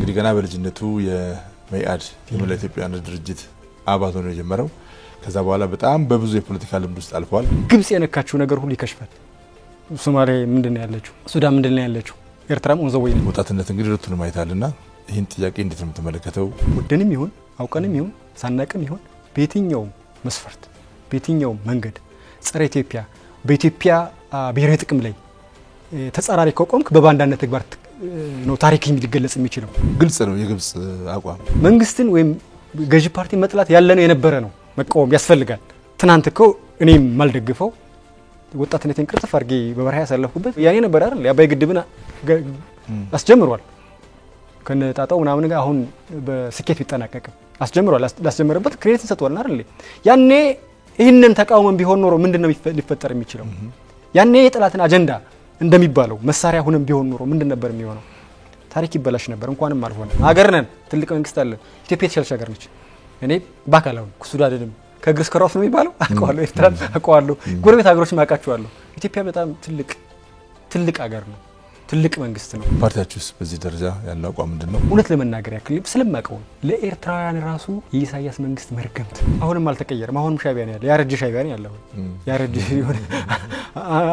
እንግዲህ ገና በልጅነቱ የመኢአድ የመላ ኢትዮጵያ አንድነት ድርጅት አባል ሆኖ የጀመረው ከዛ በኋላ በጣም በብዙ የፖለቲካ ልምድ ውስጥ አልፏል። ግብጽ የነካችው ነገር ሁሉ ይከሽፋል። ሶማሌ ምንድነው ያለችው? ሱዳን ምንድነው ያለችው? ኤርትራም ወንዘወይ ነው። ወጣትነት እንግዲህ ሁለቱንም አይታልና ይሄን ጥያቄ እንዴት ነው የምትመለከተው? ወደንም ይሁን አውቀንም ይሁን ሳናቅም ይሁን በየትኛው መስፈርት በየትኛው መንገድ ጸረ ኢትዮጵያ በኢትዮጵያ ብሔራዊ ጥቅም ላይ ተጻራሪ ከቆምክ በባንዳነት ተግባር ነው ታሪክ የሚገለጽ የሚችለው። ግልጽ ነው የግብጽ አቋም። መንግስትን ወይም ገዢ ፓርቲ መጥላት ያለነው የነበረ ነው። መቃወም ያስፈልጋል። ትናንት እኮ እኔም ማልደግፈው ወጣትነቴን ቅርጽፍ አድርጌ በበረሃ ያሳለፍኩበት ያኔ ነበር አይደል? የአባይ ግድብና አስጀምሯል ከነጣጣው ምናምን ጋር አሁን በስኬት ቢጠናቀቅም አስጀምሯል። ላስጀመረበት ክሬዲት እንሰጠዋለን አይደል? ያኔ ይሄንን ተቃውሞን ቢሆን ኖሮ ምንድነው ሊፈጠር የሚችለው? ያኔ የጠላትን አጀንዳ እንደሚባለው መሳሪያ ሆነም ቢሆን ኖሮ ምንድን ነበር የሚሆነው? ታሪክ ይበላሽ ነበር። እንኳንም አልሆነ። ሀገር ነን፣ ትልቅ መንግስት አለ። ኢትዮጵያ የተሻለች ሀገር ነች። እኔ ባካላው ሱዳንም ከግሪስ ከራስ ነው የሚባለው አውቀዋለሁ። ኤርትራ አውቀዋለሁ። ጎረቤት ሀገሮች ማቃቸዋለሁ። ኢትዮጵያ በጣም ትልቅ ሀገር ነው። ትልቅ መንግስት ነው። ፓርቲያችሁስ በዚህ ደረጃ ያለው አቋም ምንድነው? እውነት ለመናገር ያክል ስለማቀው ለኤርትራውያን ራሱ የኢሳያስ መንግስት መርገምት አሁንም አልተቀየረም። አሁንም ሻቢያ ነው ያለው። ያረጀ ሻቢያ ነው ያለው። ያረጀ ይሆነ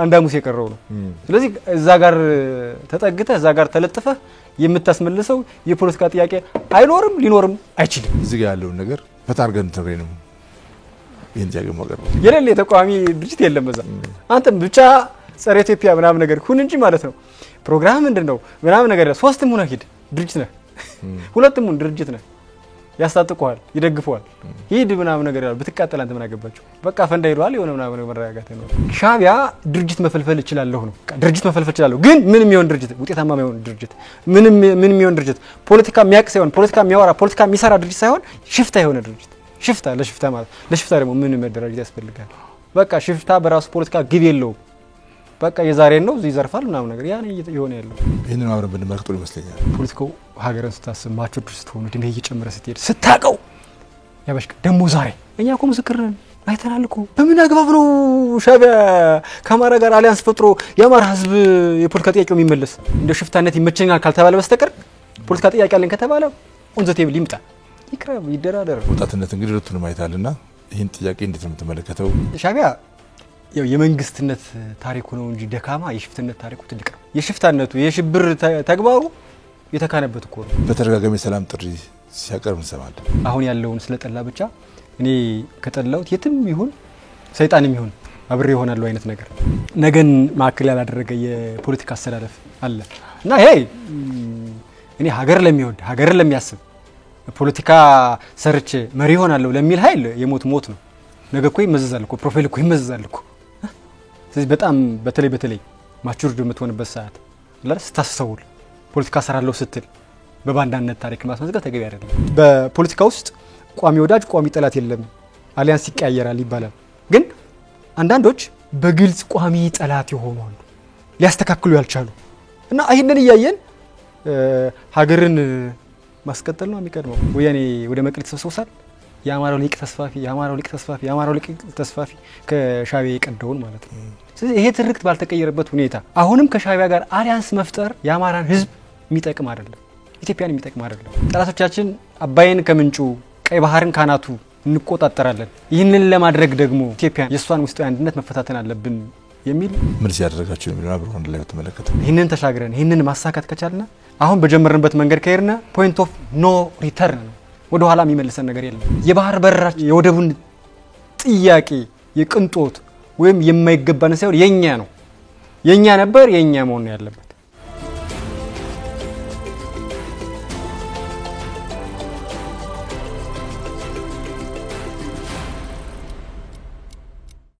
አንዳሙስ የቀረው ነው። ስለዚህ እዛ ጋር ተጠግተ እዛ ጋር ተለጥፈ የምታስመልሰው የፖለቲካ ጥያቄ አይኖርም ሊኖርም አይችልም። እዚህ ጋር ያለው ነገር በታርገን ትሬ ነው ይሄን ጥያቄ ማቀርበው። የሌለ የተቋሚ ድርጅት የለም እዛ። አንተም ብቻ ጸረ ኢትዮጵያ ምናምን ነገር ሁን እንጂ ማለት ነው። ፕሮግራም ምንድነው ምናምን ነገር ሶስትም ሆነ ሂድ ድርጅት ነህ፣ ሁለትም ሆነ ድርጅት ነህ። ያስታጥቁሃል፣ ይደግፉሃል። ሂድ ምናምን ነገር ያለው ብትቃጠል አንተ ምን አገባቸው? በቃ ፈንዳ ይሏል የሆነ ምናምን መረጋጋት ነው። ሻቢያ ድርጅት መፈልፈል ይችላል ነው። ድርጅት መፈልፈል ይችላል፣ ግን ምንም ይሁን ድርጅት ውጤታማ የሆነ ድርጅት ምንም ይሁን ድርጅት ፖለቲካ የሚያቅ ሳይሆን ፖለቲካ የሚያወራ ፖለቲካ የሚሰራ ድርጅት ሳይሆን ሽፍታ የሆነ ድርጅት። ሽፍታ ለሽፍታ ማለት ለሽፍታ ደግሞ ምን መደራጀት ያስፈልጋል? በቃ ሽፍታ በራሱ ፖለቲካ ግብ የለውም። በቃ የዛሬ ነው ይዘርፋል ምናምን ነገር ያን ይሆነ ያለው። ይሄንን አብረን ብንመለከተው ይመስለኛል። ፖለቲካው ሀገርን ስታስብ ማቹርድ ስትሆኑ ድሜ እየጨመረ ስትሄድ ስታቀው ያበሽክ ደሞ ዛሬ እኛ እኮ ምስክር ነን አይተናል እኮ። በምን አግባብ ነው ሻቢያ ከአማራ ጋር አሊያንስ ፈጥሮ የአማራ ህዝብ የፖለቲካ ጥያቄው የሚመለስ? እንደ ሽፍታነት ይመቸኛል ካልተባለ በስተቀር ፖለቲካ ጥያቄ አለን ከተባለ ኦን ዘ ቴብል ይምጣ ይቅረብ ይደራደር። ወጣትነት እንግዲህ ሁለቱንም አይታልና ይሄን ጥያቄ እንዴት ነው የምትመለከተው? ሻቢያ ያው የመንግስትነት ታሪኩ ነው እንጂ ደካማ የሽፍትነት ታሪኩ ትልቅ ነው። የሽፍታነቱ የሽብር ተግባሩ የተካነበት እኮ ነው። በተደጋጋሚ ሰላም ጥሪ ሲያቀርብ እንሰማለን። አሁን ያለውን ስለጠላ ብቻ እኔ ከጠላውት የትም ይሁን ሰይጣንም ይሁን አብሬ ይሆናል አይነት ነገር ነገን ማዕከል ያላደረገ የፖለቲካ አስተላለፍ አለ እና ይሄ እኔ ሀገር ለሚወድ ሀገር ለሚያስብ ፖለቲካ ሰርቼ መሪ ሆናለሁ ለሚል ኃይል የሞት ነው። ነገ እኮ ይመዘዛል እኮ ፕሮፋይል እኮ ይመዘዛል እኮ። ስለዚህ በጣም በተለይ ማቹርድ የምትሆንበት ሰዓት ስታስተውል ፖለቲካ ሰራለሁ ስትል በባንዳነት ታሪክ ማስመዝገብ ተገቢ አይደለም። በፖለቲካ ውስጥ ቋሚ ወዳጅ ቋሚ ጠላት የለም፣ አሊያንስ ይቀያየራል ይባላል። ግን አንዳንዶች በግልጽ ቋሚ ጠላት ይሆናሉ ሊያስተካክሉ ያልቻሉ እና ይሄንን እያየን ሀገርን ማስቀጠል ነው የሚቀድመው። ወያኔ ወደ መቀሌ ተሰብስቧል። የአማራው ሊቅ ተስፋፊ ከሻቢያ የቀደውን ማለት ነው። ስለዚህ ይሄ ትርክት ባልተቀየረበት ሁኔታ አሁንም ከሻቢያ ጋር አሊያንስ መፍጠር የአማራን ህዝብ የሚጠቅም አይደለም፣ ኢትዮጵያን የሚጠቅም አይደለም። ጠላቶቻችን አባይን ከምንጩ ቀይ ባህርን ካናቱ እንቆጣጠራለን። ይህንን ለማድረግ ደግሞ ኢትዮጵያ የሷን ውስጣዊ አንድነት መፈታተን አለብን የሚል ምርጫ ያደረጋችሁ የሚለው አብረን ላይ ተመለከተ። ይህንን ተሻግረን ይህንን ማሳካት ከቻልና አሁን በጀመርንበት መንገድ ከሄድና ፖይንት ኦፍ ኖ ሪተርን ነው። ወደ ኋላ የሚመልሰን ነገር የለም። የባህር በራች የወደቡን ጥያቄ የቅንጦት ወይም የማይገባን ሳይሆን የኛ ነው። የኛ ነበር የኛ መሆን ያለበት።